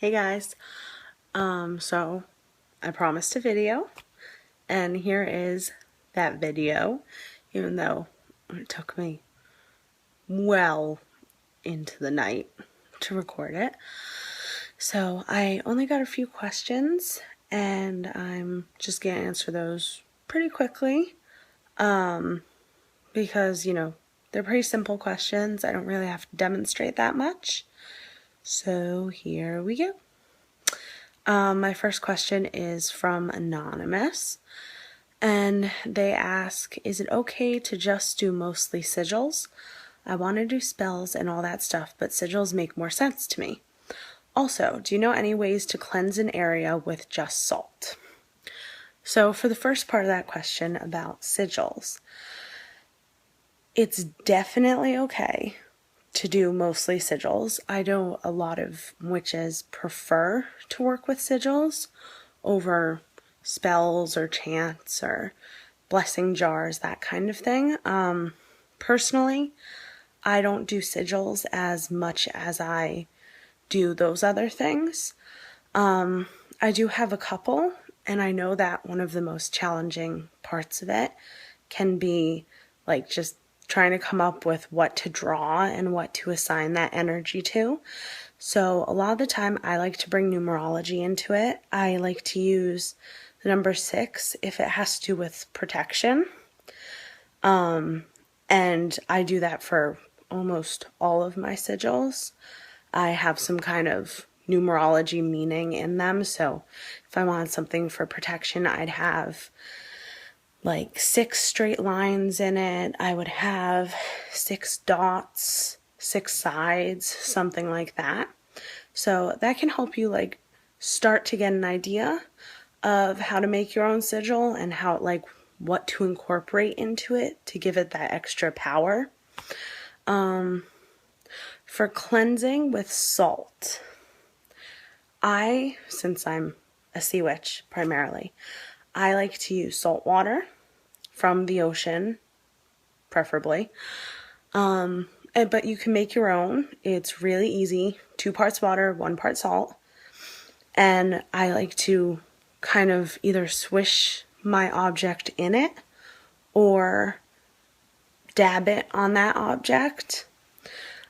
Hey guys, so I promised a video, and here is that video, even though it took me well into the night to record it. So I only got a few questions, and I'm just gonna answer those pretty quickly, because, they're pretty simple questions. I don't really have to demonstrate that much. So here we go. My first question is from Anonymous, and they ask, is it okay to just do mostly sigils? I want to do spells and all that stuff, but sigils make more sense to me. Also, do you know any ways to cleanse an area with just salt? So for the first part of that question about sigils, it's definitely okay to do mostly sigils. I know a lot of witches prefer to work with sigils over spells or chants or blessing jars, that kind of thing. Personally, I don't do sigils as much as I do those other things. I do have a couple, and I know that one of the most challenging parts of it can be like just trying to come up with what to draw and what to assign that energy to. So a lot of the time I like to bring numerology into it. I like to use the number 6 if it has to do with protection. And I do that for almost all of my sigils. I have some kind of numerology meaning in them. So if I wanted something for protection, I'd have like 6 straight lines in it. I would have 6 dots, 6 sides, something like that. So that can help you like start to get an idea of how to make your own sigil and how like what to incorporate into it to give it that extra power. For cleansing with salt, since I'm a sea witch primarily, I like to use salt water from the ocean, preferably. But you can make your own. It's really easy. 2 parts water, 1 part salt. And I like to kind of either swish my object in it or dab it on that object,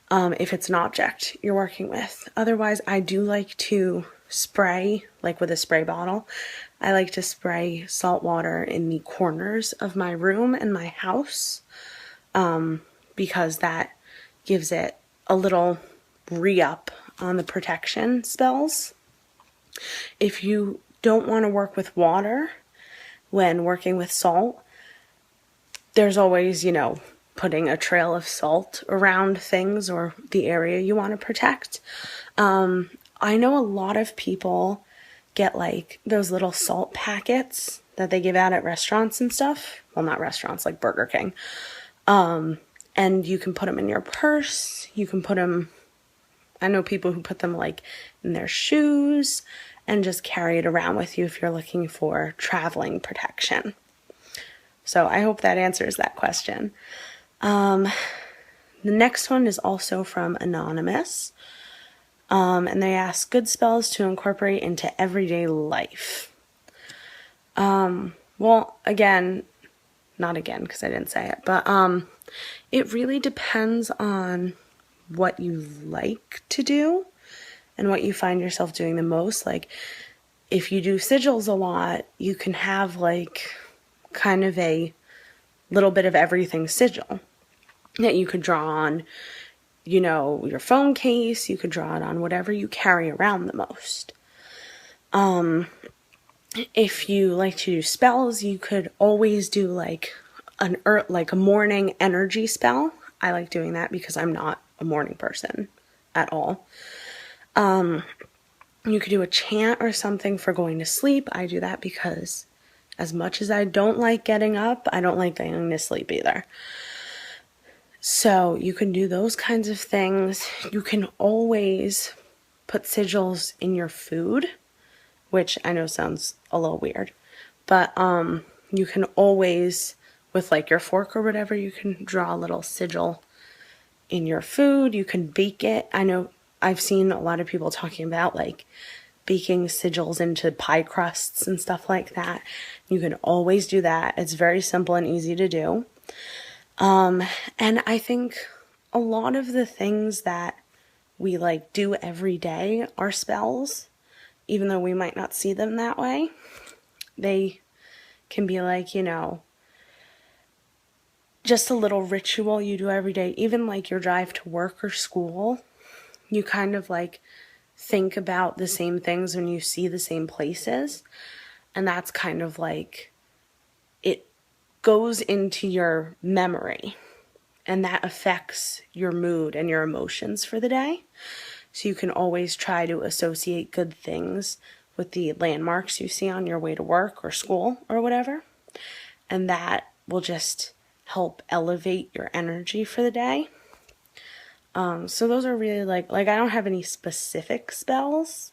if it's an object you're working with. Otherwise, I do like to spray, like with a spray bottle. I like to spray salt water in the corners of my room and my house, because that gives it a little re-up on the protection spells. If you don't want to work with water when working with salt, there's always, putting a trail of salt around things or the area you want to protect. I know a lot of people get like those little salt packets that they give out at restaurants and stuff. Well, not restaurants, like Burger King. And you can put them in your purse. You can put them, I know people who put them like in their shoes and just carry it around with you if you're looking for traveling protection. So I hope that answers that question. The next one is also from Anonymous. And they ask, good spells to incorporate into everyday life. Well, again, not again, because I didn't say it, but it really depends on what you like to do and what you find yourself doing the most. Like, if you do sigils a lot, you can have like kind of a little bit of everything sigil that you could draw on, your phone case. You could draw it on whatever you carry around the most. If you like to do spells, you could always do like a morning energy spell. I like doing that because I'm not a morning person at all. You could do a chant or something for going to sleep. I do that because as much as I don't like getting up, I don't like going to sleep either. So you can do those kinds of things. You can always put sigils in your food, which I know sounds a little weird, but you can always, with like your fork or whatever, you can draw a little sigil in your food. You can bake it. I know I've seen a lot of people talking about like baking sigils into pie crusts and stuff like that. You can always do that. It's very simple and easy to do. And I think a lot of the things that we like do every day are spells, even though we might not see them that way. They can be like, you know, just a little ritual you do every day, even like your drive to work or school. You kind of like think about the same things when you see the same places. And that's kind of like, it goes into your memory, and that affects your mood and your emotions for the day. So you can always try to associate good things with the landmarks you see on your way to work or school or whatever. And that will just help elevate your energy for the day. So those are really like I don't have any specific spells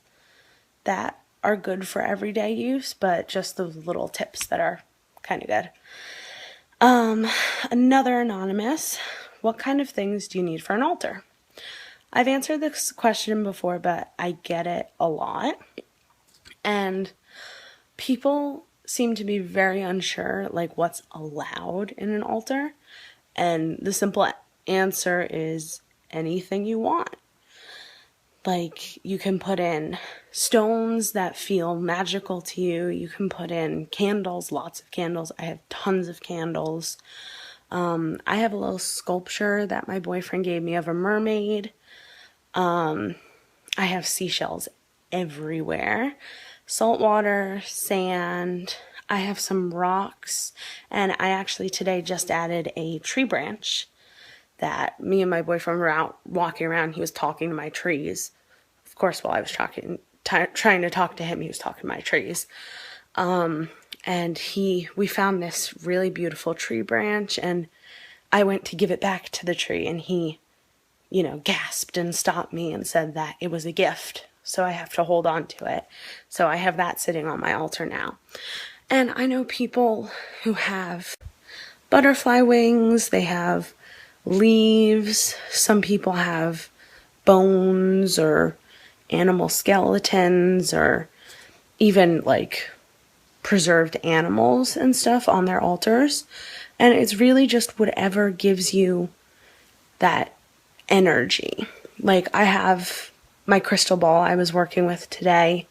that are good for everyday use, but just those little tips that are kind of good. Another anonymous, what kind of things do you need for an altar? I've answered this question before, but I get it a lot. And people seem to be very unsure, like what's allowed in an altar. And the simple answer is anything you want. Like, you can put in stones that feel magical to you. You can put in candles, lots of candles. I have tons of candles. I have a little sculpture that my boyfriend gave me of a mermaid. I have seashells everywhere. Salt water, sand. I have some rocks. And I actually today just added a tree branch that me and my boyfriend were out walking around. He was talking to my trees. Of course, while I was trying to talk to him, he was talking to my trees. And we found this really beautiful tree branch, and I went to give it back to the tree, and he, you know, gasped and stopped me and said that it was a gift. So I have to hold on to it. So I have that sitting on my altar now. And I know people who have butterfly wings, they have leaves, some people have bones or animal skeletons or even like preserved animals and stuff on their altars. And it's really just whatever gives you that energy. Like, I have my crystal ball I was working with today,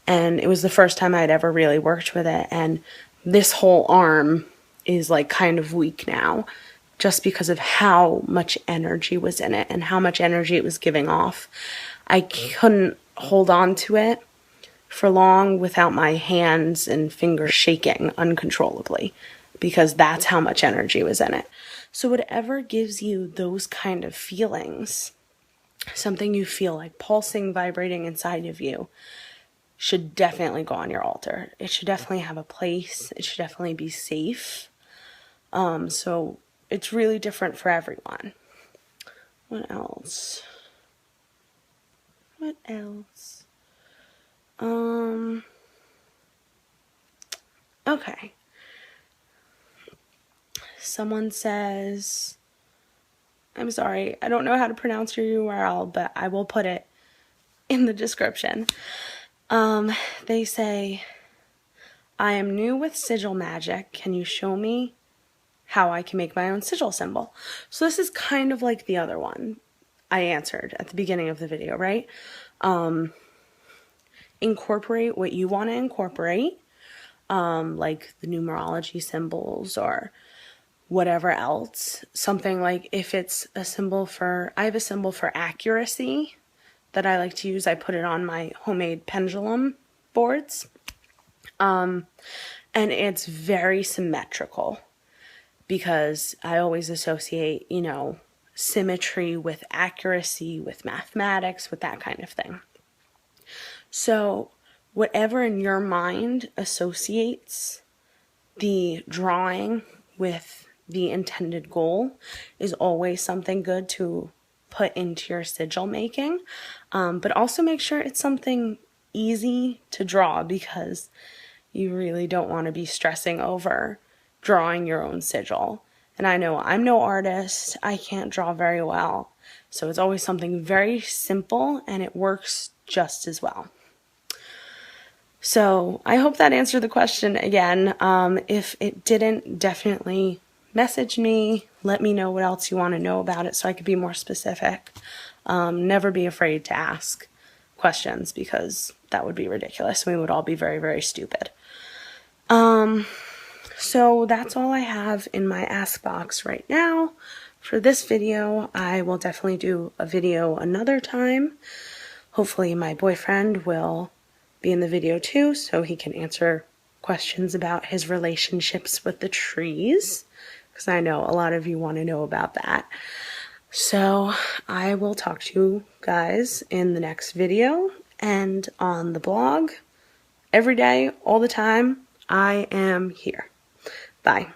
and it was the first time I'd ever really worked with it, and this whole arm is like kind of weak now, just because of how much energy was in it and how much energy it was giving off. I couldn't hold on to it for long without my hands and fingers shaking uncontrollably, because that's how much energy was in it. So whatever gives you those kind of feelings, something you feel like pulsing, vibrating inside of you, should definitely go on your altar. It should definitely have a place. It should definitely be safe. So it's really different for everyone. What else? Okay. Someone says, I'm sorry, I don't know how to pronounce your URL, but I will put it in the description. They say, I am new with sigil magic. Can you show me how I can make my own sigil symbol? So this is kind of like the other one I answered at the beginning of the video, right? Incorporate what you want to incorporate, like the numerology symbols or whatever else. Something like, if it's a symbol for, I have a symbol for accuracy that I like to use. I put it on my homemade pendulum boards. And it's very symmetrical, because I always associate, you know, symmetry with accuracy, with mathematics, with that kind of thing. So whatever in your mind associates the drawing with the intended goal is always something good to put into your sigil making. But also make sure it's something easy to draw, because you really don't want to be stressing over drawing your own sigil. And I know I'm no artist. I can't draw very well. So it's always something very simple and it works just as well. So I hope that answered the question again. If it didn't, definitely message me. Let me know what else you want to know about it so I could be more specific. Never be afraid to ask questions because that would be ridiculous. We would all be very, very stupid. So that's all I have in my ask box right now. For this video, I will definitely do a video another time. Hopefully my boyfriend will be in the video too, so he can answer questions about his relationships with the trees, because I know a lot of you want to know about that. So I will talk to you guys in the next video and on the blog every day, all the time. I am here. Bye.